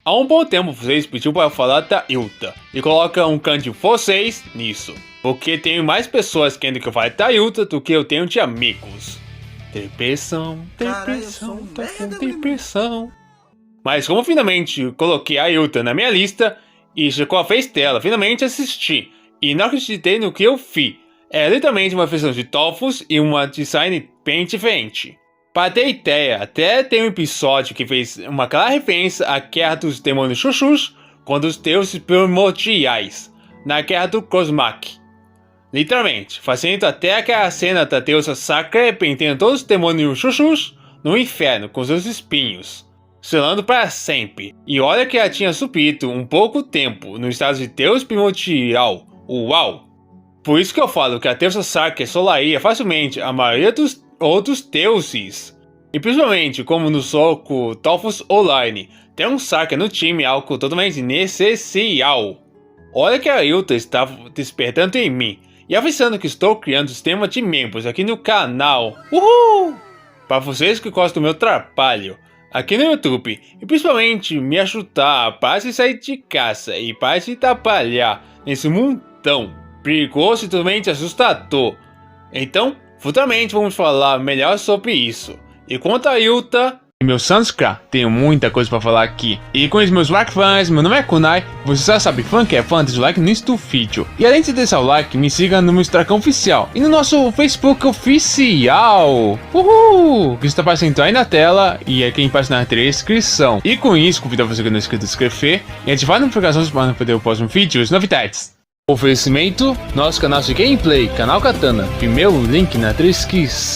Há um bom tempo vocês pediram para falar da Yuta e coloca um canto de vocês nisso, porque tenho mais pessoas querendo que eu fale da Yuta do que eu tenho de amigos. Depressão, tô com depressão. Mas como finalmente coloquei a Yuta na minha lista e chegou a vez dela finalmente assistir e não acreditei no que eu vi, é literalmente uma versão de Tophus e uma design bem diferente. Para ter ideia, até tem um episódio que fez uma clara referência à guerra dos demônios Chuchus contra os deuses primordiais, na guerra do Cosmac. Literalmente, fazendo até aquela cena da deusa Sakura repreendendo todos os demônios Chuchus no inferno com seus espinhos, selando para sempre. E olha que ela tinha subido um pouco tempo no estado de deus primordial, uau! Por isso que eu falo que a deusa Sakura solaria facilmente a maioria dos outros deuses. E principalmente como no soco Tophus Online, ter um Sakura no time é algo totalmente necessário. Olha que a Yuta está despertando em mim e avisando que estou criando um sistema de membros aqui no canal. Uhul! Para vocês que gostam do meu trabalho aqui no YouTube e principalmente me ajudar para sair de casa e para se trabalhar nesse mundão perigoso e totalmente assustador. Então, futuramente vamos falar melhor sobre isso. E quanto a Yuta e meu Sanskrit, tenho muita coisa para falar aqui. E com os meus like fãs, meu nome é Kunai, você já sabe fã que é fã, deixa o like no início do vídeo. E além de deixar o like, me siga no meu Instagram oficial e no nosso Facebook oficial. Uhul! Que está aparecendo aí na tela e aqui embaixo na descrição. E com isso, convido você que não é inscrito a se inscrever e ativar as notificações para não perder o próximo vídeo e as novidades. Oferecimento, nosso canal de gameplay, canal Katana, primeiro link na descrição.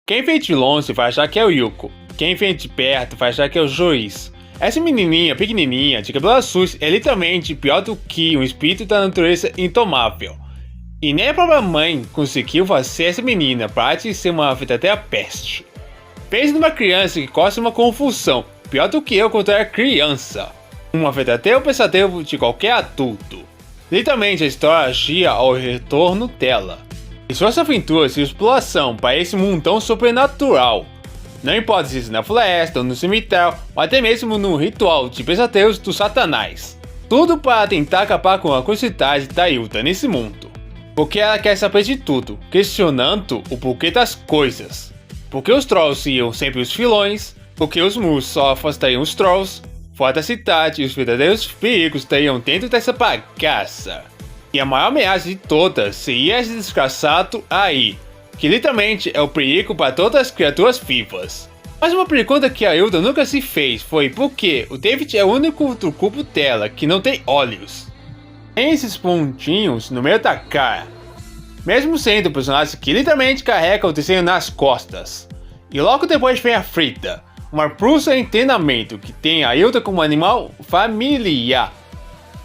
Quem vem de longe vai achar que é o Yuko, quem vem de perto vai achar que é o juiz. Essa menininha pequenininha de cabelo azul é literalmente pior do que um espírito da natureza indomável. E nem a própria mãe conseguiu fazer essa menina parar de ser uma verdadeira peste. Pense numa criança que gosta de uma confusão, pior do que eu quando era criança. Uma verdadeira pesadelo de qualquer adulto. Literalmente a história agia ao retorno dela. E suas aventuras e exploração para esse mundão sobrenatural. Não importa se na floresta ou no cemitério, ou até mesmo no ritual de pesadelos do Satanás. Tudo para tentar acabar com a curiosidade da Yuta nesse mundo. Porque ela quer saber de tudo, questionando o porquê das coisas. Porque os trolls seriam sempre os vilões, porque os muros só afastariam os trolls. Fora da cidade, os verdadeiros perigos estariam dentro dessa bagaça. E a maior ameaça de todas seria esse desgraçado aí, que literalmente é o perigo para todas as criaturas vivas. Mas uma pergunta que a Yuta nunca se fez foi por que o David é o único do grupo dela que não tem olhos. Tem esses pontinhos no meio da cara. Mesmo sendo o personagem que literalmente carrega o desenho nas costas. E logo depois vem a Frida. Uma bruxa em treinamento que tem a Yuta como animal familiar.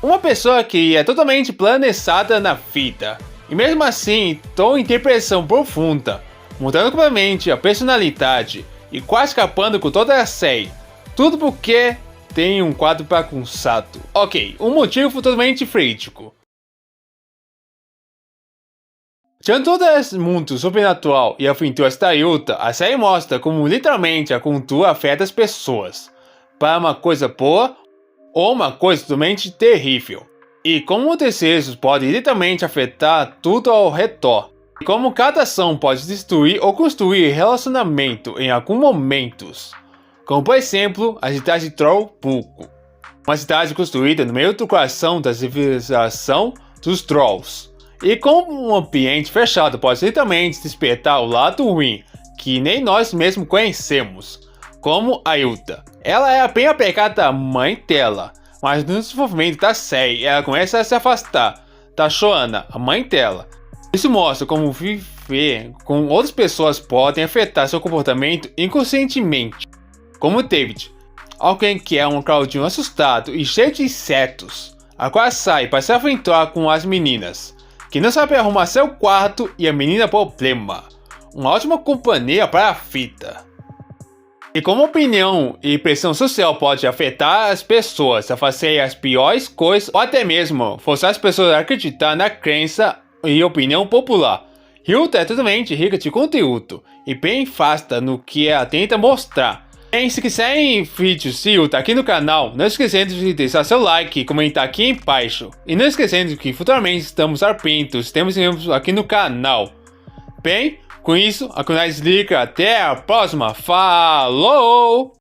Uma pessoa que é totalmente planejada na vida. E mesmo assim, estou em depressão profunda. Mudando completamente a personalidade. E quase escapando com toda a série. Tudo porque tem um quadro bagunçado. Ok, um motivo totalmente crítico. Tirando todo esse mundo sobrenatural e aventuras da Yuta, a série mostra como literalmente a cultura afeta as pessoas, para uma coisa boa ou uma coisa totalmente terrível, e como os desejos podem literalmente afetar tudo ao redor, e como cada ação pode destruir ou construir relacionamento em alguns momentos, como por exemplo a cidade de Trollbuco, uma cidade construída no meio do coração da civilização dos Trolls. E como um ambiente fechado pode literalmente despertar o lado ruim, que nem nós mesmos conhecemos, como a Yuta. Ela é bem apegada à mãe dela, mas no desenvolvimento da série ela começa a se afastar da Shoana, a mãe dela. Isso mostra como viver com outras pessoas podem afetar seu comportamento inconscientemente, como David, alguém que é um Claudinho assustado e cheio de insetos, a qual sai para se aventurar com as meninas, que não sabe arrumar seu quarto e a menina problema. Uma ótima companhia para a fita. E como opinião e pressão social pode afetar as pessoas a fazer as piores coisas ou até mesmo forçar as pessoas a acreditar na crença e opinião popular. Yuta é totalmente rica de conteúdo e bem vasta no que ela tenta mostrar. Bem, se quiserem vídeos de Yuta aqui no canal, não esquecendo de deixar seu like e comentar aqui embaixo. E não esquecendo que futuramente estamos atentos, temos vídeos aqui no canal. Bem, com isso, a Kunai desliga. Até a próxima. Falou!